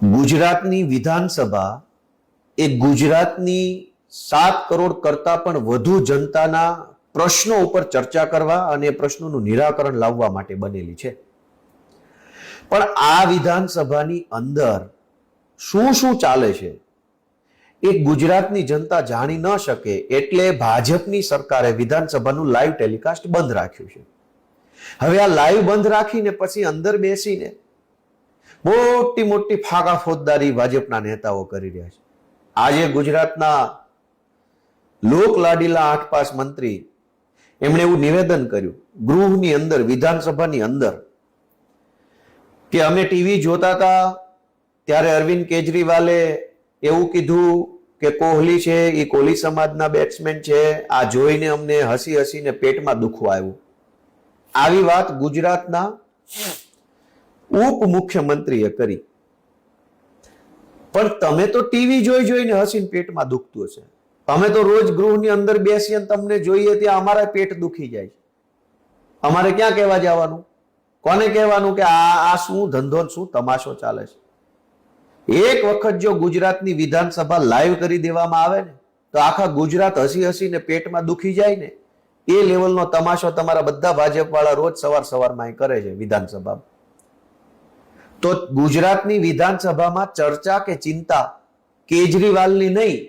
ગુજરાતની વિધાનસભા એ ગુજરાતની 7 કરોડ કરતા પણ વધુ જનતાના પ્રશ્નો ઉપર ચર્ચા કરવા અને પ્રશ્નોનું નિરાકરણ લાવવા માટે બનેલી છે. પણ આ વિધાનસભાની અંદર શું શું ચાલે છે એ ગુજરાતની જનતા જાણી ન શકે એટલે ભાજપની સરકારે વિધાનસભાનું લાઈવ ટેલિકાસ્ટ બંધ રાખ્યું છે. હવે આ લાઈવ બંધ રાખીને પછી અંદર બેસીને મોટી મોટી ફાગા ફોજદારી ભાજપના નેતાઓ કરી રહ્યા છે. આજે ગુજરાતના લોક લાડીલા 8 પાસ મંત્રી એમણે એવું નિવેદન કર્યું ગૃહની અંદર, વિધાનસભાની અંદર, કે અમે ટીવી જોતા હતા ત્યારે અરવિંદ કેજરીવાલે એવું કીધું કે કોહલી છે એ કોહલી સમાજના બેટ્સમેન છે, આ જોઈને અમને હસી હસીને પેટમાં દુખવા આવ્યું. આવી વાત ગુજરાતના ઉપમુખ્યમંત્રીએ કરી. પણ તમે તો ટીવી જોઈને હસીને પેટમાં દુખતું હશે. અમે તો રોજ ગૃહની અંદર બેસીએ તમને જોઈએ ત્યાં અમારા પેટ દુખી જાય છે. અમારે ક્યાં કહેવા જવાનું? કોને કહેવાનું કે આ શું ધંધો શું તમાશો ચાલે છે? એક વખત જો ગુજરાતની વિધાનસભા લાઈવ કરી દેવામાં આવે ને તો આખા ગુજરાત હસી હસીને પેટમાં દુખી જાય ને એ લેવલનો તમાશો તમારા બધા ભાજપ વાળા રોજ સવારમાં કરે છે વિધાનસભામાં. તો ગુજરાતની વિધાનસભામાં ચર્ચા કે ચિંતા કેજરીવાલની નહીં,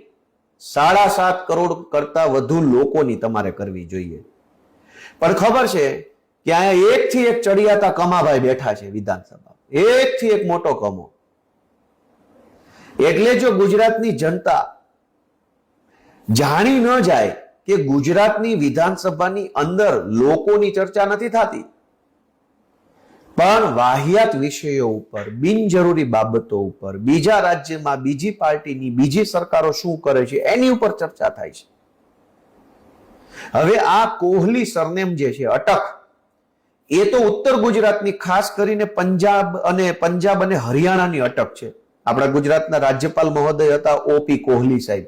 7.5 કરોડ કરતા વધુ લોકોની તમારે કરવી જોઈએ. પણ ખબર છે કે અહીંયા એકથી એક ચડિયાતા કમાભાઈ બેઠા છે વિધાનસભા, એકથી એક મોટો કમો. એટલે જો ગુજરાતની જનતા જાણી ન જાય કે ગુજરાતની વિધાનસભાની અંદર લોકોની ચર્ચા નથી થતી, પણ વાહિયાત વિષયો ઉપર, બિનજરૂરી બાબતો ઉપર, બીજા રાજ્યમાં બીજી પાર્ટીની બીજી સરકારો શું કરે છે એની ઉપર ચર્ચા થાય છે. હવે આ કોહલી સરનેમ જે છે અટક, એ તો ઉત્તર ગુજરાતની, ખાસ કરીને પંજાબ અને હરિયાણાની અટક છે. આપણા ગુજરાતના રાજ્યપાલ મહોદય હતા ઓપી કોહલી સાહેબ.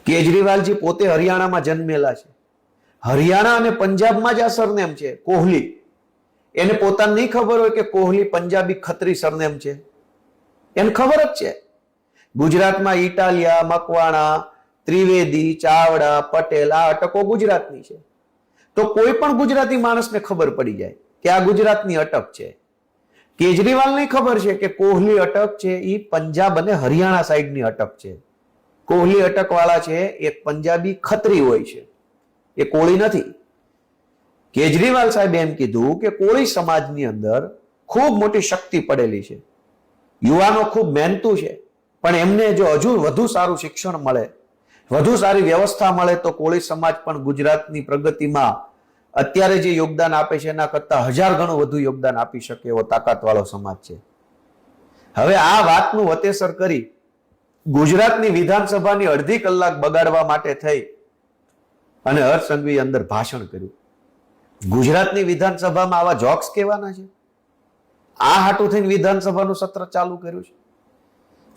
કેજરીવાલજી પોતે હરિયાણામાં જન્મેલા છે. હરિયાણા અને પંજાબમાં જ આ સરનેમ છે કોહલી. એને પોતાને નહીં ખબર હોય કે કોહલી પંજાબી ખત્રી સરનેમ છે? એને ખબર જ છે. ગુજરાતમાં ઇટાલિયા, મકવાણા, ત્રિવેદી, ચાવડા, પટેલ આ અટકો ગુજરાતની છે. તો કોઈ પણ ગુજરાતી માણસને ખબર પડી જાય કે આ ગુજરાતની અટક છે. કેજરીવાલને ખબર છે કે કોહલી અટક છે એ પંજાબ અને હરિયાણા સાઈડની અટક છે. કોહલી અટક વાળા છે એ પંજાબી ખત્રી હોય છે, એ કોળી નથી. કેજરીવાલ સાહેબ એમ કીધું કે કોળી સમાજની અંદર ખૂબ મોટી શક્તિ પડેલી છે, યુવાનો ખૂબ મહેનતુ છે, પણ એમને જો હજુ વધુ સારું શિક્ષણ મળે, વધુ સારી વ્યવસ્થા મળે તો કોળી સમાજ પણ ગુજરાતની પ્રગતિમાં અત્યારે જે યોગદાન આપે છે એના કરતા 1000 ગણું વધુ યોગદાન આપી શકે એવો તાકાતવાળો સમાજ છે. હવે આ વાતનું વતેસર કરી ગુજરાતની વિધાનસભાની અડધી કલાક બગાડવા માટે થઈ અને હર્ષ સંઘવીએ અંદર ભાષણ કર્યું. ગુજરાતની વિધાનસભામાં આવા જોક્સ કહેવાના છે? આ હાટું થઈને વિધાનસભાનું સત્ર ચાલુ કર્યું છે.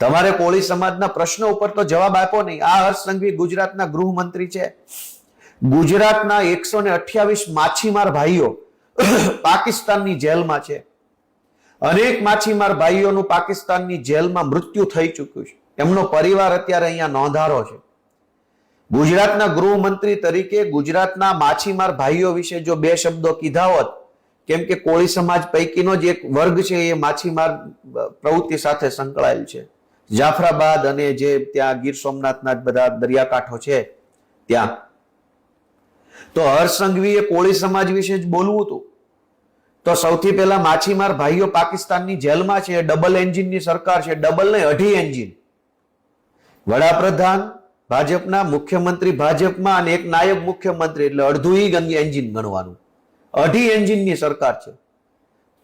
તમારે કોળી સમાજના પ્રશ્નો ઉપર તો જવાબ આપ્યો નહીં. આ હર્ષ સંઘવી ગુજરાતના ગૃહમંત્રી છે. ગુજરાતના 128 માછીમાર ભાઈઓ પાકિસ્તાનની જેલમાં છે. અનેક માછીમાર ભાઈઓનું પાકિસ્તાનની જેલમાં મૃત્યુ થઈ ચૂક્યું છે. એમનો પરિવાર અત્યારે અહીંયા નોંધારો છે. ગુજરાતના ગૃહમંત્રી તરીકે ગુજરાતના માછીમાર ભાઈઓ વિશે જો 2 શબ્દો કીધા હોત, કેમ કે કોળી સમાજ પૈકીનો જ એક વર્ગ છે એ માછીમાર પ્રવૃત્તિ સાથે સંકળાયેલ છે. જાફરાબાદ અને જે ત્યાં ગીર સોમનાથના બધા દરિયાકાંઠો છે ત્યાં. તો હર્ષ સંઘવીએ કોળી સમાજ વિશે જ બોલવું હતું તો સૌથી પહેલા માછીમાર ભાઈઓ પાકિસ્તાનની જેલમાં છે. ડબલ એન્જિનની સરકાર છે, ડબલ નહીં 2.5 એન્જિન. વડાપ્રધાન ભાજપના, મુખ્યમંત્રી ભાજપમાં અને એક નાયબ મુખ્યમંત્રી, એટલે અડધું એન્જિન ગણવાનું. 2.5 એન્જિનની સરકાર છે.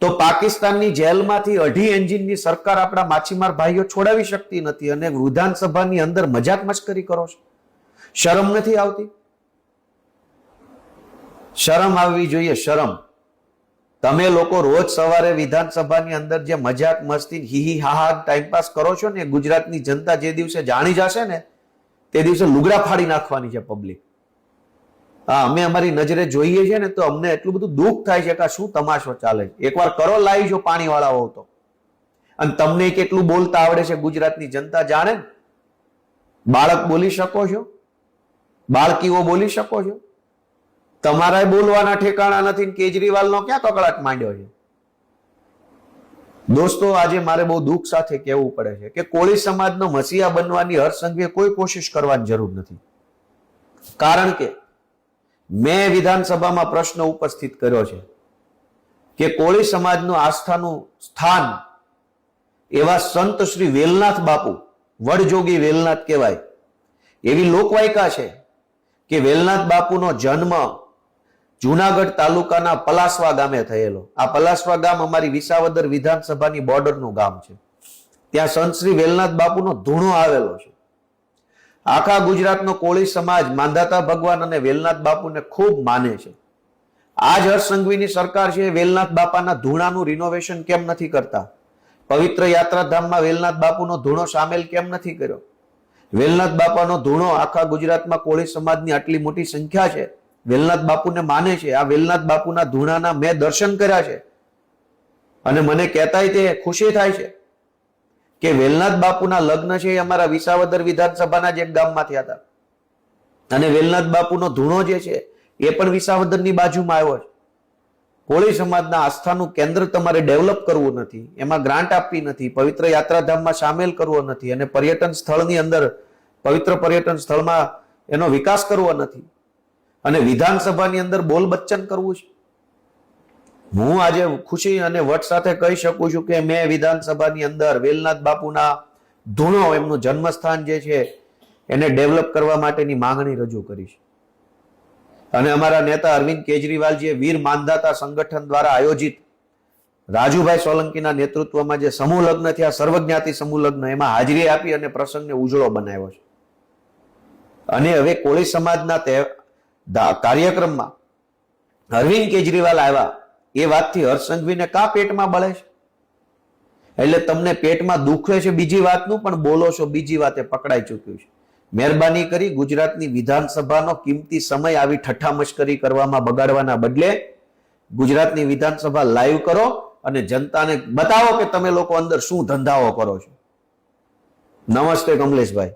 તો પાકિસ્તાનની જેલમાંથી 2.5 એન્જિનની સરકાર આપણા માછીમાર ભાઈઓ છોડાવી શકતી નથી અને વિધાનસભાની અંદર મજાક મશ્કરી કરો છો. શરમ નથી આવતી? શરમ આવવી જોઈએ, શરમ. તમે લોકો રોજ સવારે વિધાનસભાની અંદર જે મજાક મસ્તી હી હા ટાઈમપાસ કરો છો ને, ગુજરાતની જનતા જે દિવસે જાણી જશે ને તે દિવસે લુગડા ફાડી નાખવાની છે પબ્લિક. હા, અમે અમારી નજરે જોઈએ છે ને તો અમને એટલું બધું દુઃખ થાય છે કે શું તમાશો ચાલે છે. એકવાર કરો લાઈવ જો પાણી વાળા હોવ તો. અને તમને કેટલું બોલતા આવડે છે ગુજરાતની જનતા જાણે. બાળક બોલી શકો છો, બાળકીઓ બોલી શકો છો, તમારા બોલવાના ઠેકાણા નથી. કેજરીવાલનો ક્યાં કકળાટ માંડ્યો છે? દોસ્તો, આજે મારે બહુ દુઃખ સાથે કહેવું પડે છે કે કોળી સમાજનો મસીહા બનવાની હર્ષ સંઘવીએ કોઈ કોશિશ કરવાની જરૂર નથી. કારણ કે મેં વિધાનસભામાં પ્રશ્ન ઉપસ્થિત કર્યો છે કે કોળી સમાજનું આસ્થાનું સ્થાન એવા સંત શ્રી વેલનાથ બાપુ, વડજોગી વેલનાથ કહેવાય એવી લોકવાયકા છે કે વેલનાથ બાપુનો જન્મ જુનાગઢ તાલુકાના પલાસવા ગામે થયેલો. આ પલાસવા ગામ અમારી વિસાવદર વિધાનસભાની બોર્ડરનું ગામ છે. ત્યાં સંત શ્રી વેલનાથ બાપુનો ધૂણો આવેલો છે. આખા ગુજરાતનો કોળી સમાજ માંધાતા ભગવાન અને વેલનાથ બાપુને ખૂબ માને છે. આ જ હર્ષ સંઘવીની સરકાર છે વેલનાથ બાપાના ધૂણાનું રિનોવેશન કેમ નથી કરતા? પવિત્ર યાત્રાધામમાં વેલનાથ બાપુનો ધૂણો સામેલ કેમ નથી કર્યો? વેલનાથ બાપાનો ધૂણો આખા ગુજરાતમાં કોળી સમાજની આટલી મોટી સંખ્યા છે, વેલનાથ બાપુને માને છે. આ વેલનાથ બાપુના ધૂણાના મેં દર્શન કર્યા છે અને મને કહેતાય તે ખુશી થાય છે કે વેલનાથ બાપુના લગ્ન છે એ અમારા વિસાવદર વિધાનસભાના જ એક ગામમાં થયા હતા. અને વેલનાથ બાપુનો ધૂણો જે છે એ પણ વિસાવદરની બાજુમાં આવ્યો છે. કોળી સમાજના આસ્થાનું કેન્દ્ર તમારે ડેવલપ કરવું નથી, એમાં ગ્રાન્ટ આપવી નથી, પવિત્ર યાત્રાધામમાં સામેલ કરવો નથી અને પર્યટન સ્થળની અંદર પવિત્ર પર્યટન સ્થળમાં એનો વિકાસ કરવો નથી અને વિધાનસભાની અંદર બોલ બચ્ચન કરવું છે. હું આજે ખુશી અને વટ સાથે કહી શકું છું કે મેં વિધાનસભાની અંદર વેલનાથ બાપુના ધૂણો, એમનું જન્મસ્થાન જે છે એને ડેવલપ કરવા માટેની માંગણી રજૂ કરી છે. અને અમારા નેતા અરવિંદ કેજરીવાલજીએ વીર માનધાતા સંગઠન દ્વારા આયોજિત રાજુભાઈ સોલંકીના નેતૃત્વમાં જે સમૂહ લગ્ન થયા, સર્વજ્ઞાતિ સમૂહ લગ્ન, એમાં હાજરી આપી અને પ્રસંગને ઉજળો બનાવ્યો છે. અને હવે કોળી સમાજના કાર્યક્રમમાં અરવિંદ કેજરીવાલ આવ્યા એ વાતથી હર્ષ સંઘવીને કા પેટમાં બળે છે? એટલે તમને પેટમાં દુખે છે બીજી વાતનું, પણ બોલો છો બીજી વાતે પકડાઈ ચૂક્યું છે. મહેરબાની કરી ગુજરાતની વિધાનસભાનો કિંમતી સમય આવી ઠઠ્ઠા મશ્કરી કરવામાં બગાડવાના બદલે ગુજરાતની વિધાનસભા લાઈવ કરો અને જનતાને બતાવો કે તમે લોકો અંદર શું ધંધાઓ કરો છો. નમસ્તે કમલેશભાઈ.